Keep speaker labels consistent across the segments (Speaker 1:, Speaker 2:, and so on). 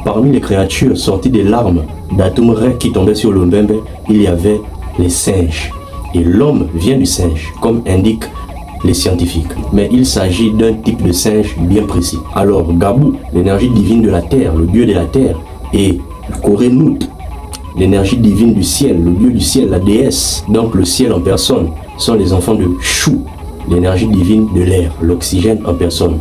Speaker 1: Parmi les créatures sorties des larmes d'Atum-Re qui tombaient sur le Mbembe, il y avait les singes. Et l'homme vient du singe, comme indiquent les scientifiques. Mais il s'agit d'un type de singe bien précis. Alors, Gabou, l'énergie divine de la terre, le dieu de la terre, et Korenut, l'énergie divine du ciel, le dieu du ciel, la déesse, donc le ciel en personne, sont les enfants de Chou, l'énergie divine de l'air, l'oxygène en personne,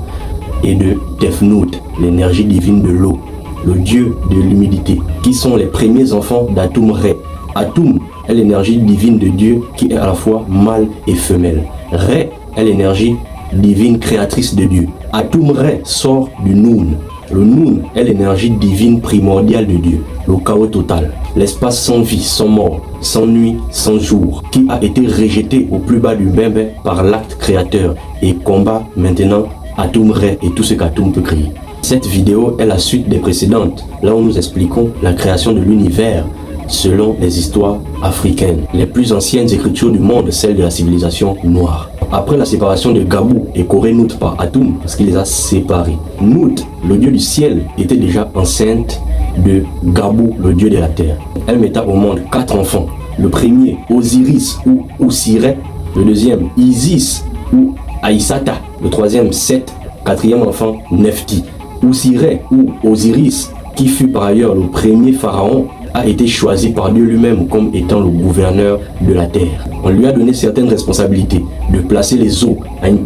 Speaker 1: et de Tefnut, l'énergie divine de l'eau, le dieu de l'humidité, qui sont les premiers enfants d'Atum-Re. Atum est l'énergie divine de Dieu qui est à la fois mâle et femelle. Re est l'énergie divine créatrice de Dieu. Atum-Re sort du Noun. Le Noun est l'énergie divine primordiale de Dieu, le chaos total, l'espace sans vie, sans mort, sans nuit, sans jour, qui a été rejeté au plus bas du Mbembe par l'acte créateur et combat maintenant Atum-Re et tout ce qu'Atum peut créer. Cette vidéo est la suite des précédentes, là où nous expliquons la création de l'univers selon les histoires africaines, les plus anciennes écritures du monde, celles de la civilisation noire. Après la séparation de Gabou et Korenut par Atum, parce qu'il les a séparés, Nut, le dieu du ciel, était déjà enceinte de Gabou, le dieu de la terre. Elle metta au monde 4 enfants. Le premier, Osiris ou Osiré. Le deuxième, Isis ou Aïsata. Le troisième, Seth. Quatrième enfant, Nephti. Osiré ou Osiris, qui fut par ailleurs le premier pharaon, a été choisi par Dieu lui-même comme étant le gouverneur de la terre. On lui a donné certaines responsabilités, de placer les eaux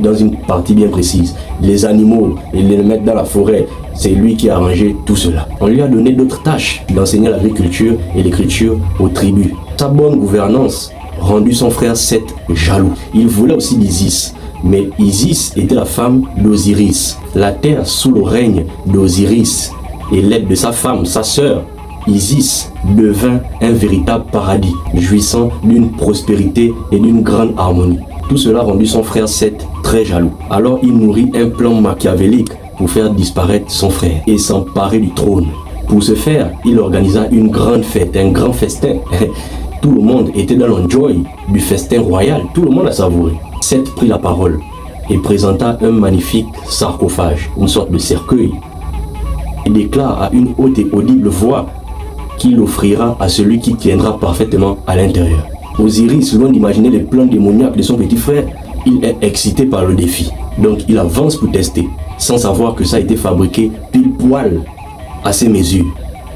Speaker 1: dans une partie bien précise, les animaux et les mettre dans la forêt, c'est lui qui a arrangé tout cela. On lui a donné d'autres tâches, d'enseigner l'agriculture et l'écriture aux tribus. Sa bonne gouvernance rendu son frère Seth jaloux. Il voulait aussi d'Isis, mais Isis était la femme d'Osiris. La terre sous le règne d'Osiris et l'aide de sa femme, sa sœur, Isis devint un véritable paradis, jouissant d'une prospérité et d'une grande harmonie. Tout cela rendu son frère Seth très jaloux. Alors il nourrit un plan machiavélique pour faire disparaître son frère et s'emparer du trône. Pour ce faire, il organisa une grande fête, un grand festin. Tout le monde était dans l'enjoy du festin royal, tout le monde a savouré. Seth prit la parole et présenta un magnifique sarcophage, une sorte de cercueil. Il déclare à une haute et audible voix qu'il offrira à celui qui tiendra parfaitement à l'intérieur. Osiris, loin d'imaginer les plans démoniaques de son petit frère, il est excité par le défi. Donc il avance pour tester, sans savoir que ça a été fabriqué pile poil à ses mesures.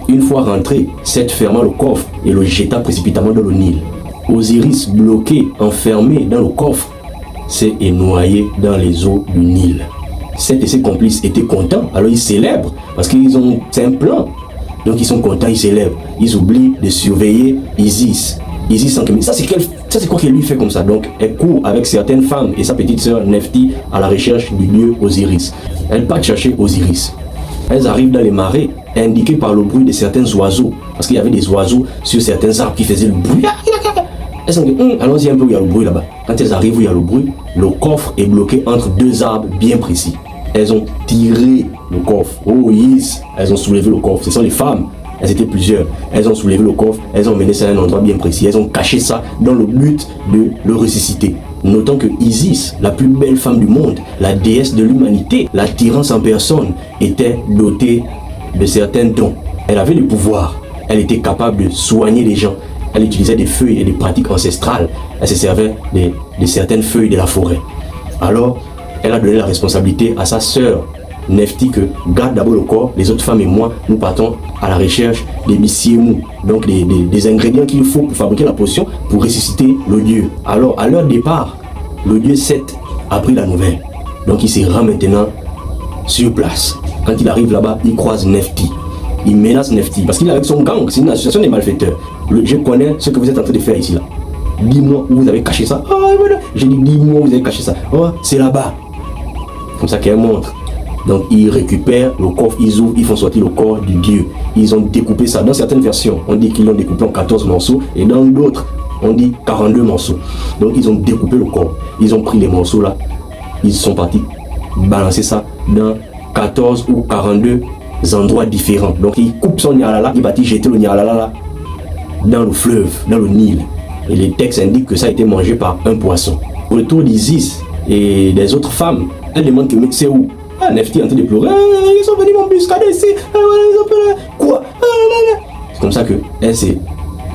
Speaker 1: Une fois rentré, Seth ferma le coffre et le jeta précipitamment dans le Nil. Osiris, bloqué, enfermé dans le coffre, s'est noyé dans les eaux du Nil. Seth et ses complices étaient contents, alors ils célèbrent, parce qu'ils ont un plan. Donc ils sont contents, ils célèbrent. Ils oublient de surveiller Isis. Isis sans que... Ça c'est quoi qu'elle lui fait comme ça? Donc elle court avec certaines femmes et sa petite sœur Nephti à la recherche du dieu Osiris. Elles partent chercher Osiris. Elles arrivent dans les marais indiquées par le bruit de certains oiseaux. Parce qu'il y avait des oiseaux sur certains arbres qui faisaient le bruit. Elles sont dit, allons-y un peu où il y a le bruit là-bas. Quand elles arrivent où il y a le bruit, le coffre est bloqué entre 2 arbres bien précis. Elles ont tiré le coffre. Oh yes, elles ont soulevé le coffre. Ce sont les femmes. Elles étaient plusieurs. Elles ont soulevé le coffre. Elles ont mené ça à un endroit bien précis. Elles ont caché ça dans le but de le ressusciter. Notons que Isis, la plus belle femme du monde, la déesse de l'humanité, la tyrance en personne, était dotée de certains dons. Elle avait le pouvoir. Elle était capable de soigner les gens. Elle utilisait des feuilles et des pratiques ancestrales. Elle se servait de certaines feuilles de la forêt. Alors, elle a donné la responsabilité à sa sœur Nephti que garde d'abord le corps, les autres femmes et moi, nous partons à la recherche des bissiemou, donc des ingrédients qu'il faut pour fabriquer la potion pour ressusciter le dieu. Alors, à leur départ, le dieu Seth a pris la nouvelle. Donc, il se rend maintenant sur place. Quand il arrive là-bas, il croise Nephti. Il menace Nephti parce qu'il est avec son gang, c'est une association des malfaiteurs. Je connais ce que vous êtes en train de faire ici là. Dis-moi où vous avez caché ça. J'ai dit dis-moi où vous avez caché ça. Oh, c'est là-bas. Comme ça qu'elle montre. Donc ils récupèrent le coffre, ils ouvrent, ils font sortir le corps du dieu. Ils ont découpé ça. Dans certaines versions, on dit qu'ils l'ont découpé en 14 morceaux et dans d'autres, on dit 42 morceaux. Donc ils ont découpé le corps. Ils ont pris les morceaux là. Ils sont partis balancer ça dans 14 ou 42 endroits différents. Donc ils coupent son nyalala, ils partent jeter le nyalala là dans le fleuve, dans le Nil. Et les textes indiquent que ça a été mangé par un poisson. Au retour d'Isis et des autres femmes, elles demandent que c'est où? Ah, Nefti est en train de pleurer. Ils sont venus m'embuscader ici. Quoi? C'est comme ça qu'elle s'est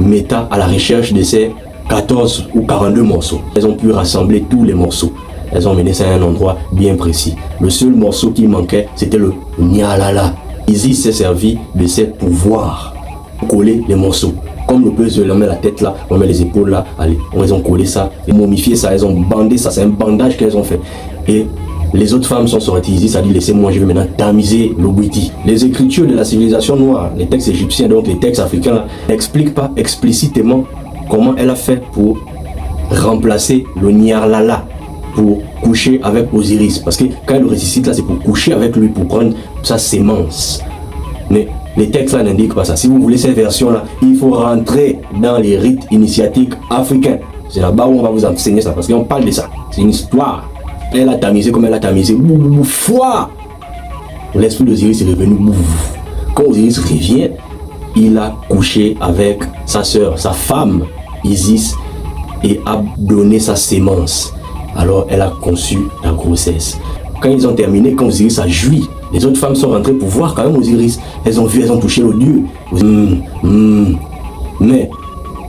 Speaker 1: méta à la recherche de ces 14 ou 42 morceaux. Elles ont pu rassembler tous les morceaux. Elles ont mené ça à un endroit bien précis. Le seul morceau qui manquait, c'était le Nyalala. Isis s'est servi de ses pouvoirs pour coller les morceaux. Comme le puzzle, on met la tête là, on met les épaules là, allez, elles ont collé ça, et momifié ça, elles ont bandé ça, c'est un bandage qu'elles ont fait. Et les autres femmes sont sorties, Isis a dit laissez-moi, je vais maintenant tamiser l'Obuiti. Les écritures de la civilisation noire, les textes égyptiens, donc les textes africains là, n'expliquent pas explicitement comment elle a fait pour remplacer le Nyarlala, pour coucher avec Osiris. Parce que quand elle le ressuscite là, c'est pour coucher avec lui, pour prendre sa sémence. Mais les textes là n'indiquent pas ça. Si vous voulez cette version là, il faut rentrer dans les rites initiatiques africains. C'est là-bas où on va vous enseigner ça, parce qu'on parle de ça. C'est une histoire. Elle a tamisé comme elle a tamisé. Foi. L'esprit d'Osiris est revenu. Quand Osiris revient, il a couché avec sa sœur, sa femme, Isis, et a donné sa sémence. Alors elle a conçu la grossesse. Quand ils ont terminé, quand Osiris a joui, les autres femmes sont rentrées pour voir quand même Osiris. Elles ont vu, elles ont touché le dieu. Mais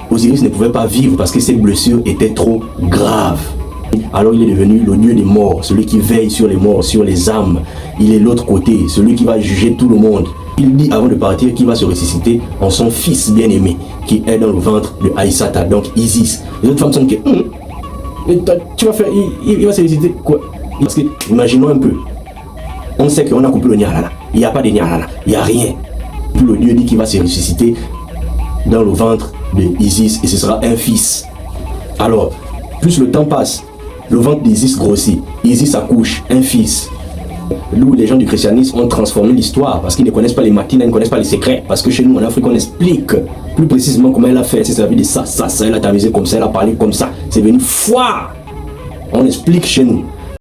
Speaker 1: Osiris ne pouvait pas vivre parce que ses blessures étaient trop graves. Alors il est devenu le dieu des morts, celui qui veille sur les morts, sur les âmes. Il est l'autre côté, celui qui va juger tout le monde. Il dit avant de partir qu'il va se ressusciter en son fils bien-aimé, qui est dans le ventre de Aïssata, donc Isis. Les autres femmes sont que, tu vas faire, il va se ressusciter quoi? Parce que, imaginons un peu, on sait qu'on a coupé le Nyarlala, il n'y a pas de Nyarlala, il n'y a rien. Puis le Dieu dit qu'il va se ressusciter dans le ventre de Isis et ce sera un fils. Alors, plus le temps passe, le ventre d'Isis grossit, Isis accouche, un fils. Nous, les gens du christianisme, ont transformé l'histoire parce qu'ils ne connaissent pas les matines, ils ne connaissent pas les secrets. Parce que chez nous, en Afrique, on explique plus précisément comment elle a fait. Elle s'est servie de ça, elle a tamisé comme ça, elle a parlé comme ça. C'est venu foi. On explique chez nous.